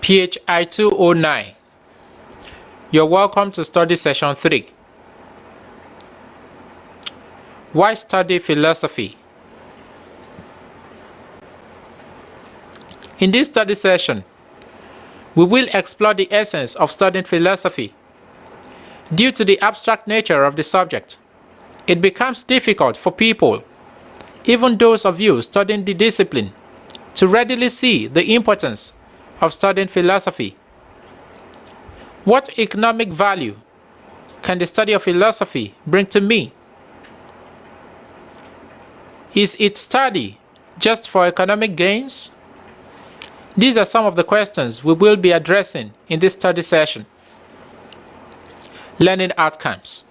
PHI 209. You're welcome to study session 3. Why study philosophy? In this study session, we will explore the essence of studying philosophy. Due to the abstract nature of the subject, it becomes difficult for people, even those of you studying the discipline, to readily see the importance of studying philosophy. What economic value can the study of philosophy bring to me? Is its study just for economic gains? These are some of the questions we will be addressing in this study session. Learning outcomes.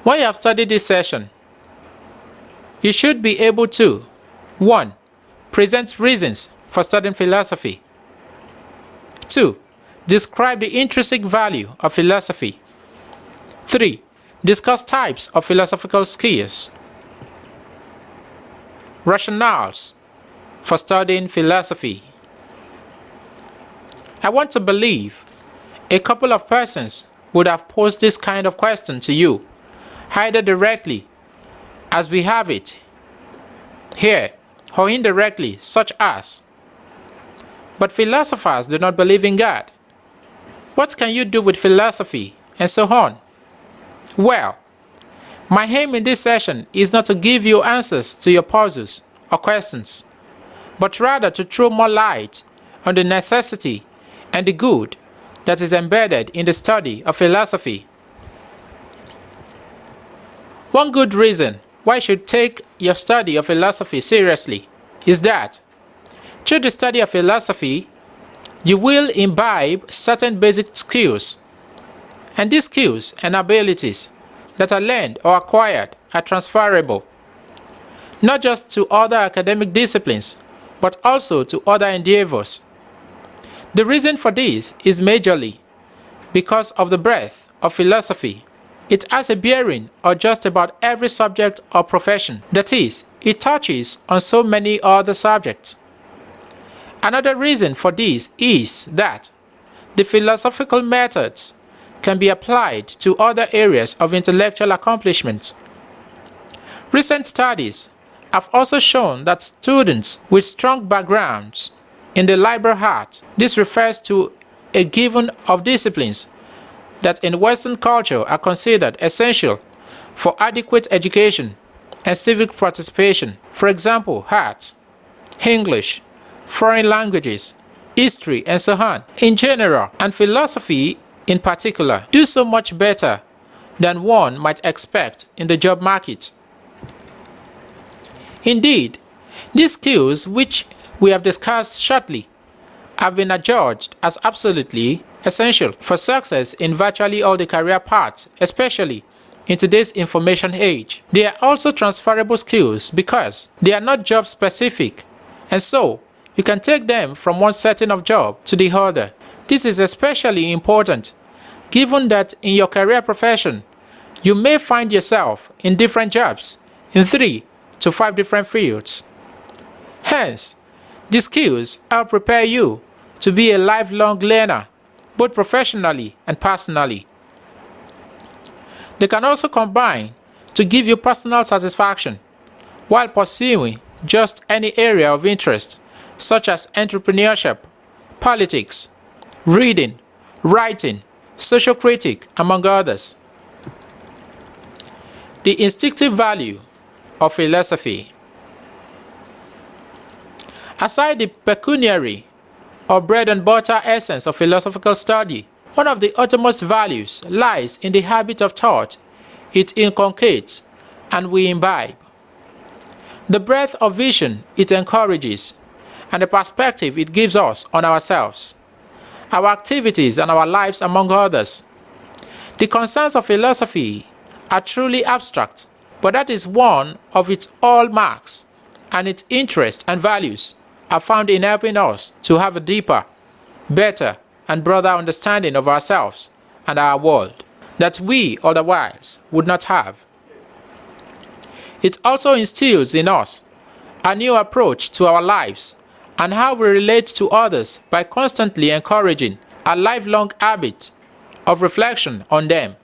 When you have studied this session, you should be able to 1. Present reasons for studying philosophy. 2. Describe the intrinsic value of philosophy. 3. Discuss types of philosophical skills. Rationales for studying philosophy. I want to believe a couple of persons would have posed this kind of question to you, either directly, as we have it here, or indirectly, such as, "But philosophers do not believe in God. What can you do with philosophy?" and so on. Well, my aim in this session is not to give you answers to your puzzles or questions, but rather to throw more light on the necessity and the good that is embedded in the study of philosophy. One good reason why you should take your study of philosophy seriously is that through the study of philosophy, you will imbibe certain basic skills, and these skills and abilities that are learned or acquired are transferable, not just to other academic disciplines, but also to other endeavors. The reason for this is majorly because of the breadth of philosophy. It has a bearing on just about every subject or profession. That is, it touches on so many other subjects. Another reason for this is that the philosophical methods can be applied to other areas of intellectual accomplishment. Recent studies have also shown that students with strong backgrounds in the liberal arts, this refers to a given of disciplines that in Western culture are considered essential for adequate education and civic participation. For example, arts, English, foreign languages, history, and so on, in general, and philosophy in particular, do so much better than one might expect in the job market. Indeed, these skills, which we have discussed shortly, have been adjudged as absolutely essential for success in virtually all the career paths, especially in today's information age. They are also transferable skills because they are not job specific, and so you can take them from one setting of job to the other. This is especially important given that in your career profession, you may find yourself in different jobs in 3 to 5 different fields. Hence, these skills help prepare you to be a lifelong learner, both professionally and personally. They can also combine to give you personal satisfaction while pursuing just any area of interest, such as entrepreneurship, politics, reading, writing, social critique, among others. The instinctive value of philosophy. Aside the pecuniary or bread and butter essence of philosophical study, one of the uttermost values lies in the habit of thought it inculcates and we imbibe, the breadth of vision it encourages, and the perspective it gives us on ourselves, our activities, and our lives, among others. The concerns of philosophy are truly abstract, but that is one of its hallmarks, and its interests and values are found in helping us to have a deeper, better, and broader understanding of ourselves and our world that we otherwise would not have. It also instills in us a new approach to our lives and how we relate to others by constantly encouraging a lifelong habit of reflection on them.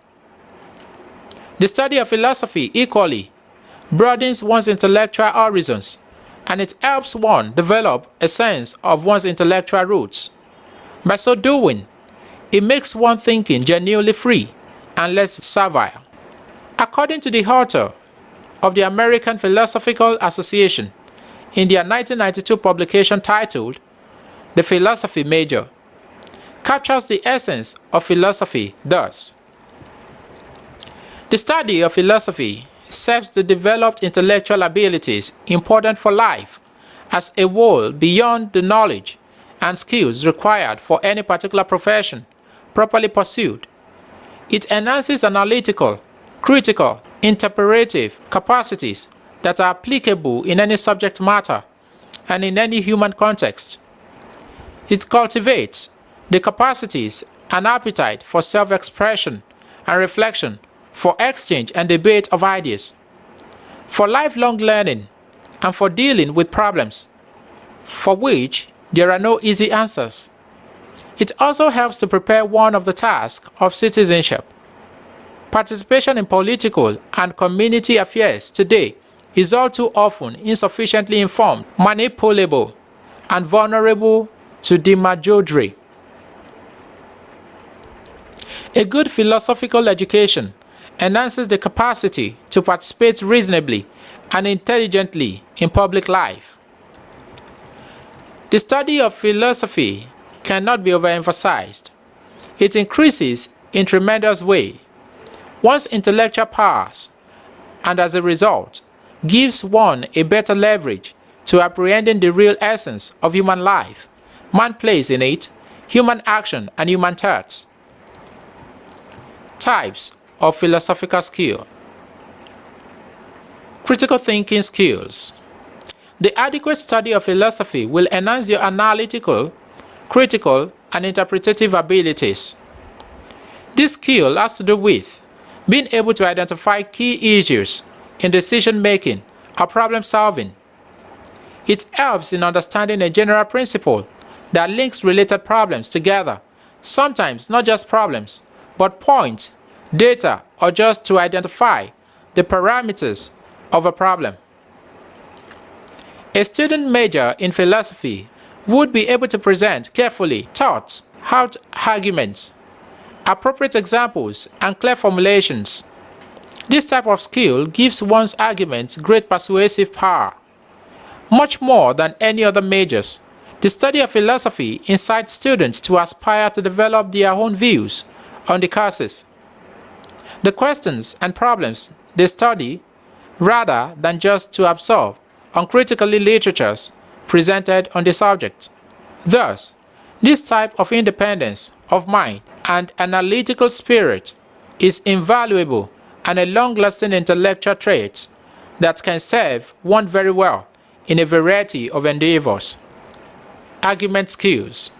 The study of philosophy equally broadens one's intellectual horizons, and it helps one develop a sense of one's intellectual roots. By so doing, it makes one thinking genuinely free and less servile. According to the author of the American Philosophical Association, in their 1992 publication titled The Philosophy Major, captures the essence of philosophy thus: the study of philosophy serves to develop intellectual abilities important for life as a whole beyond the knowledge and skills required for any particular profession properly pursued. It enhances analytical, critical, interpretive capacities that are applicable in any subject matter and in any human context. It cultivates the capacities and appetite for self-expression and reflection, for exchange and debate of ideas, for lifelong learning, and for dealing with problems for which there are no easy answers. It also helps to prepare one of the tasks of citizenship. Participation in political and community affairs today is all too often insufficiently informed, manipulable, and vulnerable to demagoguery. A good philosophical education enhances the capacity to participate reasonably and intelligently in public life. The study of philosophy cannot be overemphasized. It increases in tremendous way one's intellectual powers, and as a result, gives one a better leverage to apprehending the real essence of human life, man's place in it, human action, and human thoughts. Types of philosophical skill. Critical thinking skills. The adequate study of philosophy will enhance your analytical, critical, and interpretative abilities. This skill has to do with being able to identify key issues in decision-making or problem-solving. It helps in understanding a general principle that links related problems together, sometimes not just problems, but points, data, or just to identify the parameters of a problem. A student major in philosophy would be able to present carefully thoughts, out arguments, appropriate examples, and clear formulations. This type of skill gives one's arguments great persuasive power, much more than any other majors. The study of philosophy incites students to aspire to develop their own views on the courses, the questions and problems they study, rather than just to absorb uncritically literatures presented on the subject. Thus, this type of independence of mind and analytical spirit is invaluable and a long-lasting intellectual trait that can serve one very well in a variety of endeavors. Argument skills.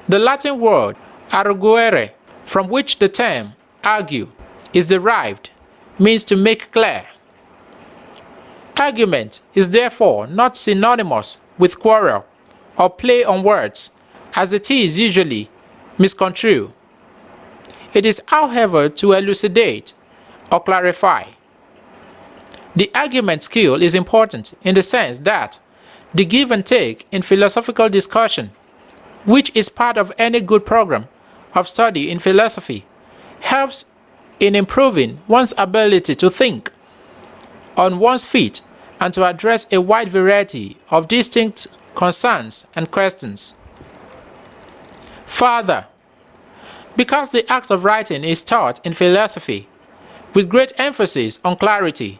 The Latin word arguere, from which the term argue is derived, means to make clear. Argument is therefore not synonymous with quarrel or play on words, as it is usually misconstrued. It is, however, to elucidate or clarify. The argument skill is important in the sense that the give and take in philosophical discussion, which is part of any good program of study in philosophy, helps in improving one's ability to think on one's feet and to address a wide variety of distinct concerns and questions. Further, because the act of writing is taught in philosophy with great emphasis on clarity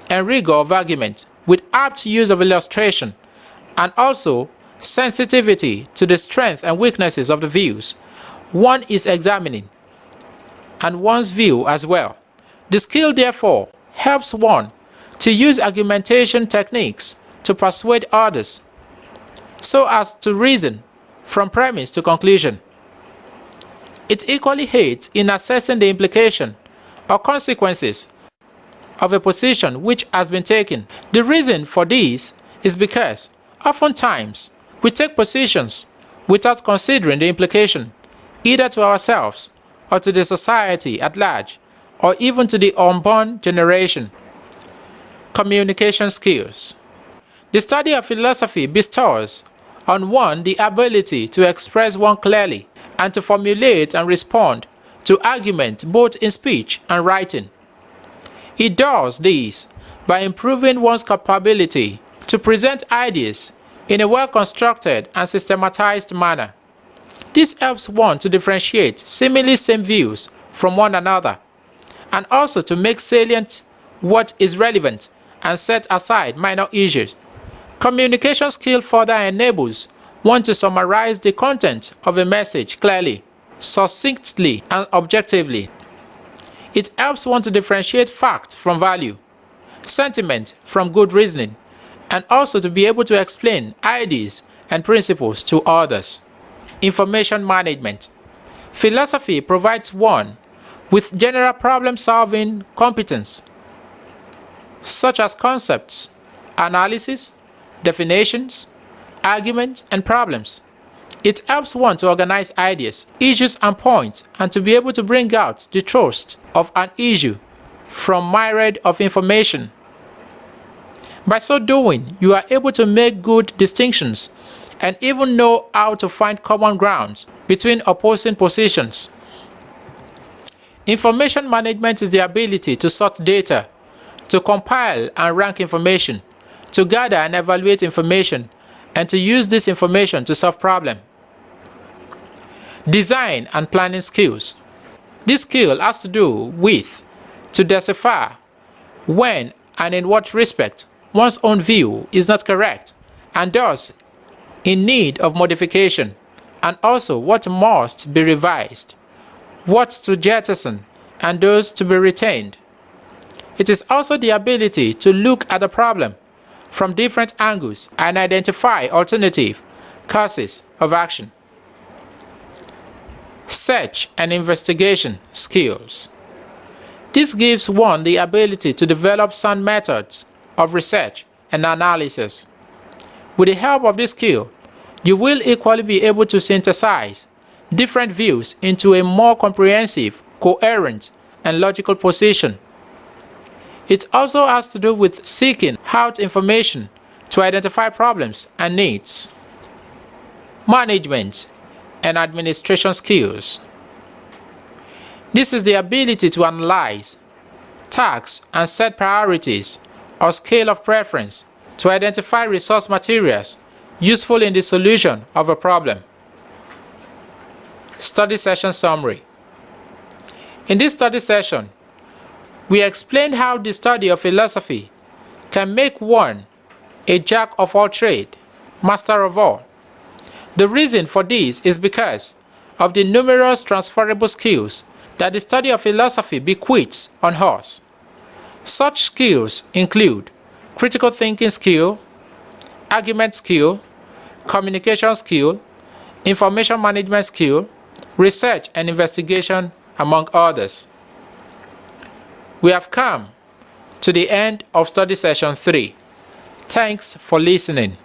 and rigor of argument, with apt use of illustration, and also sensitivity to the strength and weaknesses of the views one is examining, and one's view as well. The skill, therefore, helps one to use argumentation techniques to persuade others, so as to reason from premise to conclusion. It equally aids in assessing the implication or consequences of a position which has been taken. The reason for this is because oftentimes We take positions without considering the implication, either to ourselves or to the society at large, or even to the unborn generation. Communication skills. The study of philosophy bestows on one the ability to express one clearly and to formulate and respond to arguments both in speech and writing. It does this by improving one's capability to present ideas in a well-constructed and systematized manner. This helps one to differentiate seemingly same views from one another, and also to make salient what is relevant and set aside minor issues. Communication skill further enables one to summarize the content of a message clearly, succinctly, and objectively. It helps one to differentiate fact from value, sentiment from good reasoning, and also to be able to explain ideas and principles to others. Information management. Philosophy provides one with general problem-solving competence, such as concepts, analysis, definitions, arguments, and problems. It helps one to organize ideas, issues, and points, and to be able to bring out the truth of an issue from myriad of information. By so doing, you are able to make good distinctions and even know how to find common grounds between opposing positions. Information management is the ability to sort data, to compile and rank information, to gather and evaluate information, and to use this information to solve problems. Design and planning skills. This skill has to do with to decipher when and in what respect one's own view is not correct and thus in need of modification, and also what must be revised, what to jettison, and those to be retained. It is also the ability to look at a problem from different angles and identify alternative courses of action. Search and investigation skills. This gives one the ability to develop sound methods of research and analysis. With the help of this skill, you will equally be able to synthesize different views into a more comprehensive, coherent, and logical position. It also has to do with seeking out information to identify problems and needs. Management and administration skills. This is the ability to analyze, task, and set priorities or scale of preference to identify resource materials useful in the solution of a problem. Study session summary. In this study session, we explained how the study of philosophy can make one a jack of all trades, master of all. The reason for this is because of the numerous transferable skills that the study of philosophy bequeaths on us. Such skills include critical thinking skill, argument skill, communication skill, information management skill, research and investigation, among others. We have come to the end of study session 3. Thanks for listening.